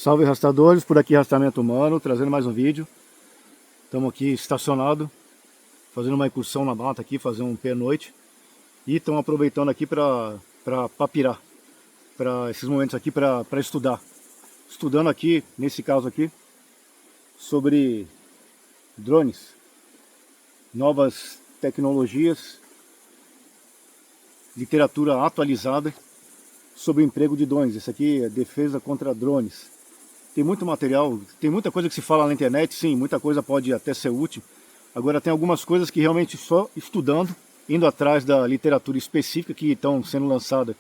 Salve rastreadores, por aqui Rastreamento Humano, trazendo mais um vídeo. Estamos aqui estacionado, fazendo uma incursão na mata aqui, fazer um pernoite. E estamos aproveitando aqui para papirar, para esses momentos aqui para estudar. Estudando aqui, nesse caso aqui, sobre drones, novas tecnologias, literatura atualizada sobre o emprego de drones. Esse aqui é defesa contra drones. Tem muito material, tem muita coisa que se fala na internet, sim, muita coisa pode até ser útil. Agora tem algumas coisas que realmente só estudando, indo atrás da literatura específica que estão sendo lançadas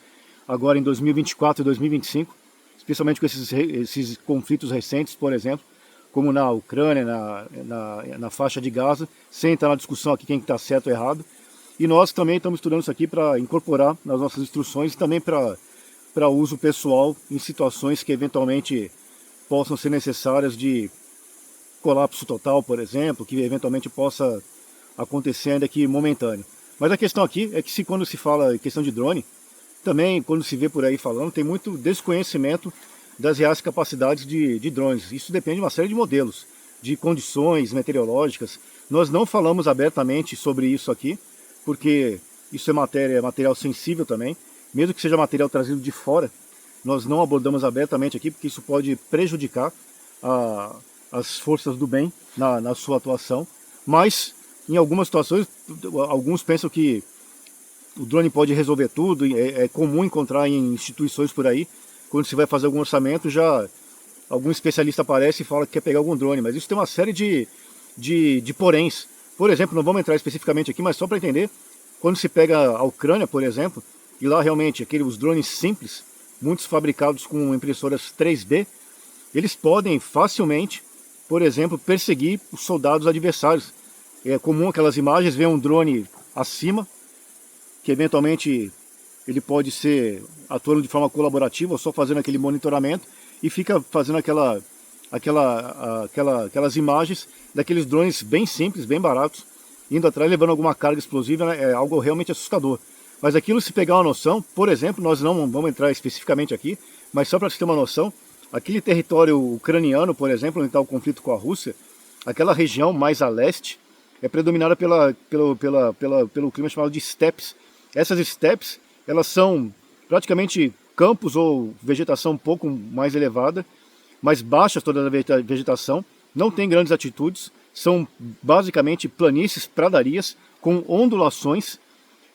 agora em 2024 e 2025, especialmente com esses conflitos recentes, por exemplo, como na Ucrânia, na faixa de Gaza, sem entrar na discussão aqui quem está certo ou errado. E nós também estamos estudando isso aqui para incorporar nas nossas instruções e também para uso pessoal em situações que eventualmente possam ser necessárias de colapso total, por exemplo, que eventualmente possa acontecer ainda que momentâneo. Mas a questão aqui é que quando se fala em questão de drone, também quando se vê por aí falando, tem muito desconhecimento das reais capacidades de drones. Isso depende de uma série de modelos, de condições meteorológicas. Nós não falamos abertamente sobre isso aqui, porque isso é material sensível também, mesmo que seja material trazido de fora. Nós não abordamos abertamente aqui, porque isso pode prejudicar as forças do bem na sua atuação. Mas, em algumas situações, alguns pensam que o drone pode resolver tudo. É comum encontrar em instituições por aí, quando se vai fazer algum orçamento, já algum especialista aparece e fala que quer pegar algum drone. Mas isso tem uma série de poréns. Por exemplo, não vamos entrar especificamente aqui, mas só para entender, quando se pega a Ucrânia, por exemplo, e lá realmente os drones simples, muitos fabricados com impressoras 3D, eles podem facilmente, por exemplo, perseguir os soldados adversários. É comum aquelas imagens, ver um drone acima, que eventualmente ele pode ser atuando de forma colaborativa, ou só fazendo aquele monitoramento, e fica fazendo aquelas imagens daqueles drones bem simples, bem baratos, indo atrás, levando alguma carga explosiva, né? É algo realmente assustador. Mas aquilo, se pegar uma noção, por exemplo, nós não vamos entrar especificamente aqui, mas só para você ter uma noção, aquele território ucraniano, por exemplo, onde está o conflito com a Rússia, aquela região mais a leste, é predominada pelo clima chamado de steppes. Essas steppes, elas são praticamente campos ou vegetação um pouco mais elevada, mais baixas toda a vegetação, não tem grandes altitudes, são basicamente planícies, pradarias, com ondulações.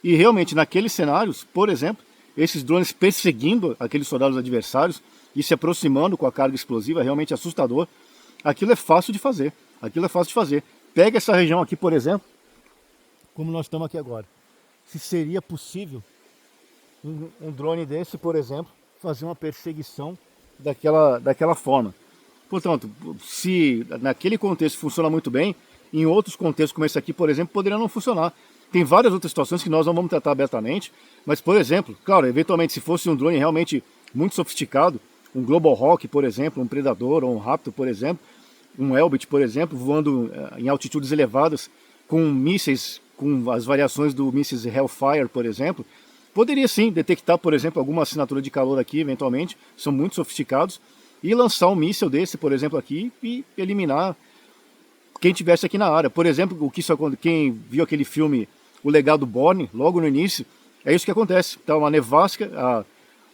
E realmente naqueles cenários, por exemplo, esses drones perseguindo aqueles soldados adversários e se aproximando com a carga explosiva, é realmente assustador. Aquilo é fácil de fazer, Pega essa região aqui, por exemplo, como nós estamos aqui agora. Se seria possível um drone desse, por exemplo, fazer uma perseguição daquela forma. Portanto, se naquele contexto funciona muito bem, em outros contextos como esse aqui, por exemplo, poderia não funcionar. Tem várias outras situações que nós não vamos tratar abertamente, mas, por exemplo, claro, eventualmente, se fosse um drone realmente muito sofisticado, um Global Hawk, por exemplo, um Predador ou um Raptor, por exemplo, um Elbit, por exemplo, voando em altitudes elevadas, com mísseis, com as variações do mísseis Hellfire, por exemplo, poderia sim detectar, por exemplo, alguma assinatura de calor aqui, eventualmente, são muito sofisticados, e lançar um míssil desse, por exemplo, aqui e eliminar quem tivesse aqui na área. Por exemplo, quem viu aquele filme O Legado Bourne, logo no início, é isso que acontece. Tá uma nevasca,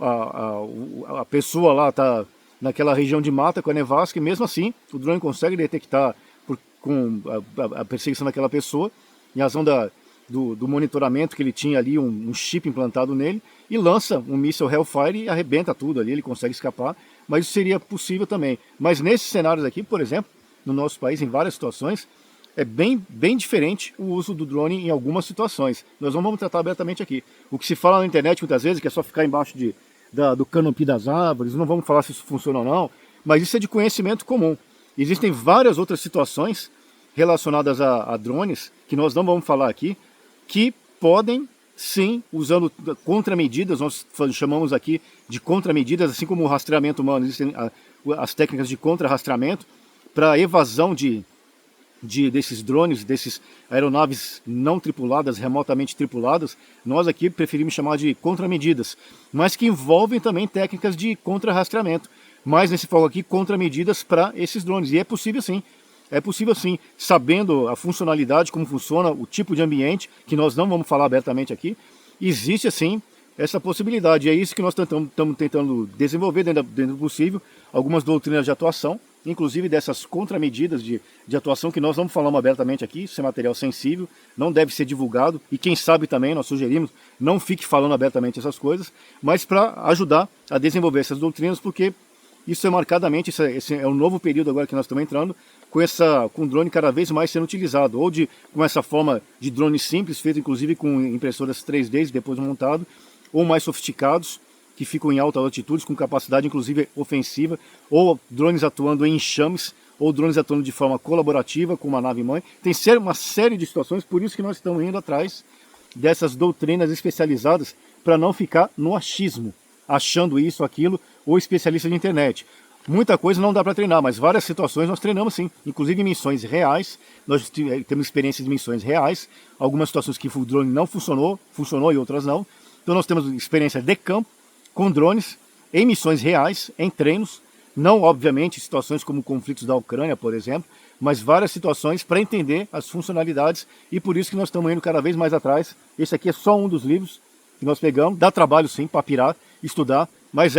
a pessoa lá está naquela região de mata com a nevasca, e mesmo assim o drone consegue detectar com a perseguição daquela pessoa, em razão do monitoramento que ele tinha ali, um chip implantado nele, e lança um míssil Hellfire e arrebenta tudo ali, ele consegue escapar, mas isso seria possível também. Mas nesses cenários aqui, por exemplo, no nosso país, em várias situações, é bem diferente o uso do drone em algumas situações. Nós não vamos tratar abertamente aqui. O que se fala na internet muitas vezes, que é só ficar embaixo do canopy das árvores, não vamos falar se isso funciona ou não, mas isso é de conhecimento comum. Existem várias outras situações relacionadas a drones, que nós não vamos falar aqui, que podem, sim, usando contramedidas, nós chamamos aqui de contramedidas, assim como o rastreamento humano, existem as técnicas de contra-rastreamento, para evasão de desses drones, desses aeronaves não tripuladas, remotamente tripuladas, nós aqui preferimos chamar de contramedidas, mas que envolvem também técnicas de contra-rastreamento. Mas nesse foco aqui, contramedidas para esses drones. E é possível sim, sabendo a funcionalidade, como funciona, o tipo de ambiente, que nós não vamos falar abertamente aqui, existe assim essa possibilidade. E é isso que nós estamos tentando desenvolver dentro do possível, algumas doutrinas de atuação, inclusive dessas contramedidas de atuação que nós não falamos abertamente aqui. Isso é material sensível, não deve ser divulgado, e quem sabe também, nós sugerimos, não fique falando abertamente essas coisas, mas para ajudar a desenvolver essas doutrinas, porque isso é marcadamente, esse é um novo período agora que nós estamos entrando, com drone cada vez mais sendo utilizado, ou com essa forma de drone simples, feito inclusive com impressoras 3D depois montado, ou mais sofisticados, que ficam em altas altitudes, com capacidade inclusive ofensiva, ou drones atuando em enxames, ou drones atuando de forma colaborativa com uma nave-mãe. Tem uma série de situações, por isso que nós estamos indo atrás dessas doutrinas especializadas, para não ficar no achismo, achando isso, aquilo, ou especialista de internet. Muita coisa não dá para treinar, mas várias situações nós treinamos sim, inclusive em missões reais. Nós temos experiências de missões reais, algumas situações que o drone não funcionou e outras não. Então nós temos experiência de campo, com drones, em missões reais, em treinos, não obviamente situações como conflitos da Ucrânia, por exemplo, mas várias situações para entender as funcionalidades, e por isso que nós estamos indo cada vez mais atrás. Esse aqui é só um dos livros que nós pegamos, dá trabalho sim para pirar, estudar, mas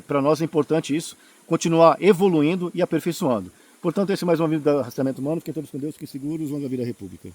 para nós é importante isso, continuar evoluindo e aperfeiçoando. Portanto, esse é mais um vídeo do Rastreamento Humano. Fiquem todos com Deus, que seguros, longa vida à República.